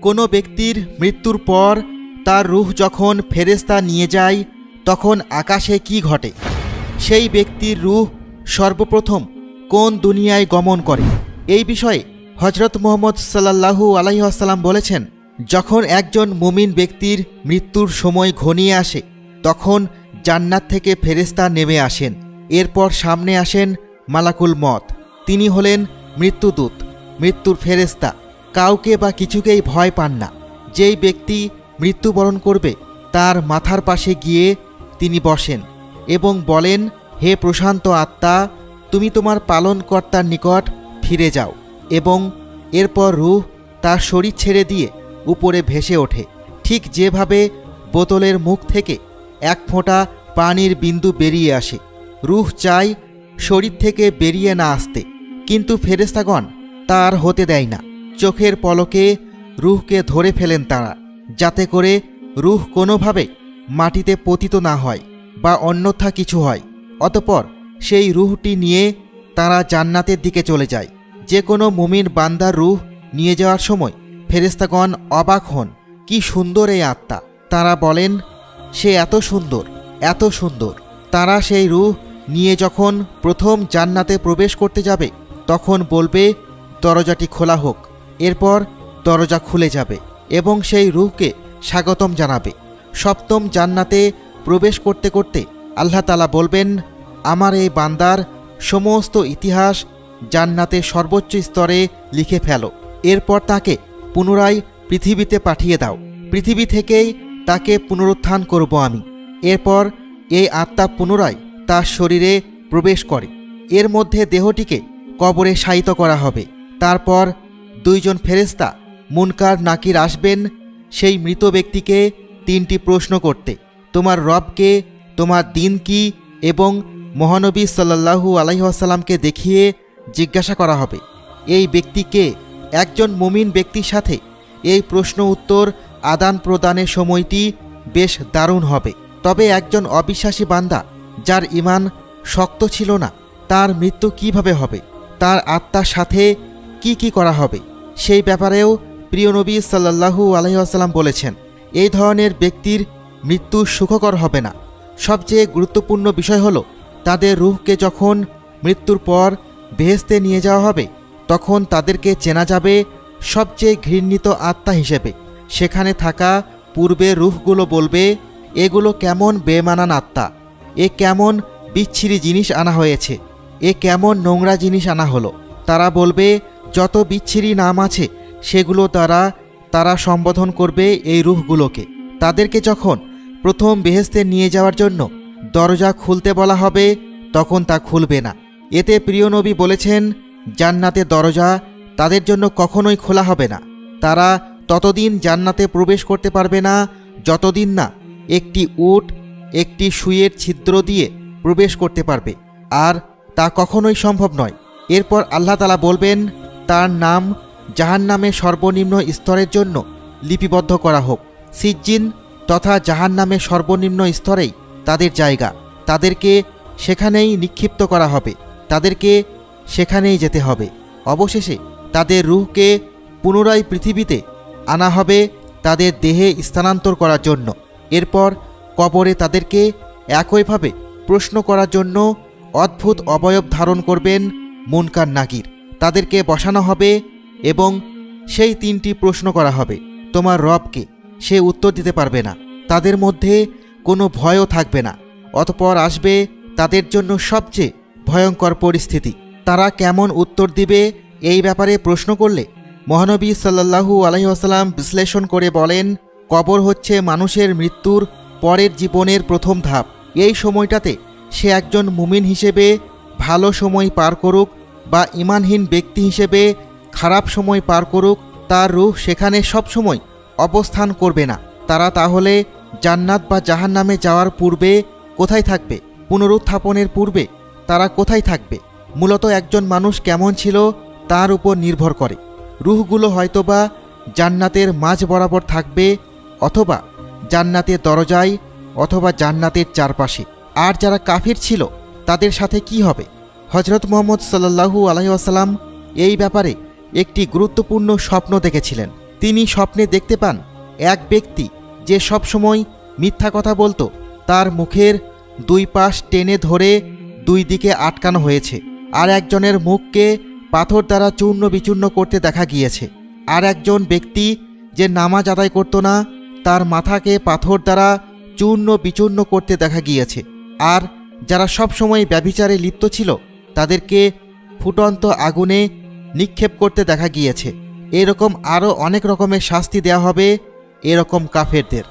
কোনো ব্যক্তির মৃত্যুর পর তার রূহ যখন ফেরেশতা নিয়ে যায় তখন আকাশে কি ঘটে? সেই ব্যক্তির রূহ সর্বপ্রথম কোন দুনিয়ায় গমন করে? এই বিষয়ে হজরত মুহাম্মদ সাল্লাল্লাহু আলাইহি ওয়াসাল্লাম বলেছেন, যখন একজন মুমিন ব্যক্তির মৃত্যুর সময় ঘনিয়ে আসে তখন জান্নাত থেকে ফেরেশতা নেমে আসেন। এরপর সামনে আসেন মালাকুল মত। তিনি হলেন মৃত্যুদূত, মৃত্যুর ফেরেশতা। কাউকে বা কিছুকেই ভয় পান না। যেই ব্যক্তি মৃত্যুবরণ করবে তার মাথার পাশে গিয়ে তিনি বসেন এবং বলেন, হে প্রশান্ত আত্মা, তুমি তোমার পালনকর্তার নিকট ফিরে যাও। এবং এরপর রূহ তার শরীর ছেড়ে দিয়ে উপরে ভেসে ওঠে। ঠিক যেভাবে বোতলের মুখ থেকে এক ফোঁটা পানির বিন্দু বেরিয়ে আসে। রূহ চায় শরীর থেকে বেরিয়ে না আসতে, কিন্তু ফেরেশতাগণ তার হতে দেয় না। চোখের পলকে রূহকে ধরে ফেলেন তারা, যাতে করে রূহ কোনোভাবে মাটিতে পতিত না হয় বা অন্যথা কিছু হয়। অতঃপর সেই রূহটি নিয়ে তারা জান্নাতের দিকে চলে যায়। যে কোনো মুমিন বান্দার রূহ নিয়ে যাওয়ার সময় ফেরেশতাগণ অবাক হন, কি সুন্দর এই আত্মা। তারা বলেন, সে এত সুন্দর, এত সুন্দর। তারা সেই রূহ নিয়ে যখন প্রথম জান্নাতে প্রবেশ করতে যাবে তখন বলবে, দরজাটি খোলা হোক। এরপর দরজা খুলে যাবে এবং সেই রূহকে স্বাগতম জানাবে। সপ্তম জান্নাতে প্রবেশ করতে করতে আল্লাহ তাআলা বলবেন, আমার এই বান্দার সমস্ত ইতিহাস জান্নাতের সর্বোচ্চ স্তরে লিখে ফেলো। এরপর তাকে পুনরায় পৃথিবীতে পাঠিয়ে দাও। পৃথিবী থেকেই তাকে পুনরুত্থান করব আমি। এরপর এই আত্মা পুনরায় তার শরীরে প্রবেশ করে। এর মধ্যে দেহটিকে কবরে শায়িত করা হবে। তারপর দুইজন ফেরেশতা মুনকার নাকির আসবেন সেই মৃত ব্যক্তিকে তিনটি প্রশ্ন করতে, তোমার রবকে, তোমার দিন কি, এবং মহানবী সাল্লাল্লাহু আলাইহি ওয়াসাল্লামকে দেখিয়ে জিজ্ঞাসা করা হবে, এই ব্যক্তিকে। একজন মুমিন ব্যক্তির সাথে এই প্রশ্ন উত্তর আদান প্রদানের সময়টি বেশ দারুণ হবে। তবে একজন অবিশ্বাসী বান্দা যার ঈমান শক্ত ছিল না, তার মৃত্যু কিভাবে হবে, তার আত্মার সাথে কি কি করা হবে, সেই ব্যাপারেও প্রিয় নবী সাল্লাল্লাহু আলাইহি ওয়াসাল্লাম বলেছেন, এই ধরনের ব্যক্তির মৃত্যু সুখকর হবে না। সবচেয়ে গুরুত্বপূর্ণ বিষয় হলো, তাদের রূহকে যখন মৃত্যুর পর বেহেশতে নিয়ে যাওয়া হবে তখন তাদেরকে চেনা যাবে সবচেয়ে ঘৃণিত আত্মা হিসেবে। সেখানে থাকা পূর্বের রূহগুলো বলবে, এগুলো কেমন বেমানান আত্মা, এ কেমন বিচ্ছিরি জিনিস আনা হয়েছে, এ কেমন নোংরা জিনিস আনা হলো। তারা বলবে, যত বিচ্ছিরি নাম আছে সেগুলো দ্বারা তারা সম্বোধন করবে এই রূহগুলোকে। তাদেরকে যখন প্রথম বেহেশতে নিয়ে যাওয়ার জন্য দরজা খুলতে বলা হবে তখন তা খুলবে না। এতে প্রিয় নবী বলেছেন, জান্নাতের দরজা তাদের জন্য কখনোই খোলা হবে না। তারা ততদিন জান্নাতে প্রবেশ করতে পারবে না যতদিন না একটি উট একটি সুইয়ের ছিদ্র দিয়ে প্রবেশ করতে পারবে, আর তা কখনোই সম্ভব নয়। এরপর আল্লাহ তাআলা বলবেন, তার নাম জাহান্নামের সর্বনিম্ন স্তরের জন্য লিপিবদ্ধ করা হোক। সিজ্জিন তথা জাহান্নামের সর্বনিম্ন স্তরেই তাদের জায়গা। তাদেরকে সেখানেই নিক্ষিপ্ত করা হবে, তাদেরকে সেখানেই যেতে হবে। অবশেষে তাদের রূহকে পুনরায় পৃথিবীতে আনা হবে তাদের দেহে স্থানান্তর করার জন্য। এরপর কবরে তাদেরকে একইভাবে প্রশ্ন করার জন্য অদ্ভুত অবয়ব ধারণ করবেন মুনকার নাকির। তাদেরকে বসানো হবে এবং সেই তিনটি প্রশ্ন করা হবে, তোমার রবকে? সে উত্তর দিতে পারবে না। তাদের মধ্যে কোনো ভয়ও থাকবে না। অতঃপর আসবে তাদের জন্য সবচেয়ে ভয়ঙ্কর পরিস্থিতি। তারা কেমন উত্তর দিবে এই ব্যাপারে প্রশ্ন করলে মহানবী সাল্লাল্লাহু আলাইহি ওয়াসাল্লাম বিশ্লেষণ করে বলেন, কবর হচ্ছে মানুষের মৃত্যুর পরের জীবনের প্রথম ধাপ। এই সময়টাতে সে একজন মুমিন হিসেবে ভালো সময় পার করুক বা ঈমানহীন ব্যক্তি হিসেবে খারাপ সময় পার করুক, তার রূহ সেখানে সব সময় অবস্থান করবে না। তারা তাহলে জান্নাত বা জাহান্নামে যাওয়ার পূর্বে কোথায় থাকবে? পুনরুত্থাপনের পূর্বে তারা কোথায় থাকবে? মূলত একজন মানুষ কেমন ছিল তার উপর নির্ভর করে। রূহগুলো হয়তোবা জান্নাতের মাঝ বরাবর থাকবে, অথবা জান্নাতের দরজায়, অথবা জান্নাতের চারপাশে। আর যারা কাফির ছিল তাদের সাথে কি হবে? হজরত মুহাম্মদ সাল্লাল্লাহু আলাইহি ওয়াসাল্লাম এই ব্যাপারে একটি গুরুত্বপূর্ণ স্বপ্ন দেখেছিলেন। তিনি স্বপ্নে দেখতে পান এক ব্যক্তি যে সবসময় মিথ্যা কথা বলতো, তার মুখের দুই পাশ টেনে ধরে দুই দিকে আটকানো হয়েছে। আর একজনের মুখকে পাথর দ্বারা চূর্ণ বিচূর্ণ করতে দেখা গিয়েছে। আর একজন ব্যক্তি যে নামাজ আদায় করত না, তার মাথাকে পাথর দ্বারা চূর্ণ বিচূর্ণ করতে দেখা গিয়েছে। আর যারা সবসময় ব্যভিচারে লিপ্ত ছিল, তাদেরকে ফুটন্ত আগুনে নিক্ষেপ করতে দেখা গিয়েছে। এরকম আরও অনেক রকমের শাস্তি দেওয়া হবে এরকম কাফেরদের।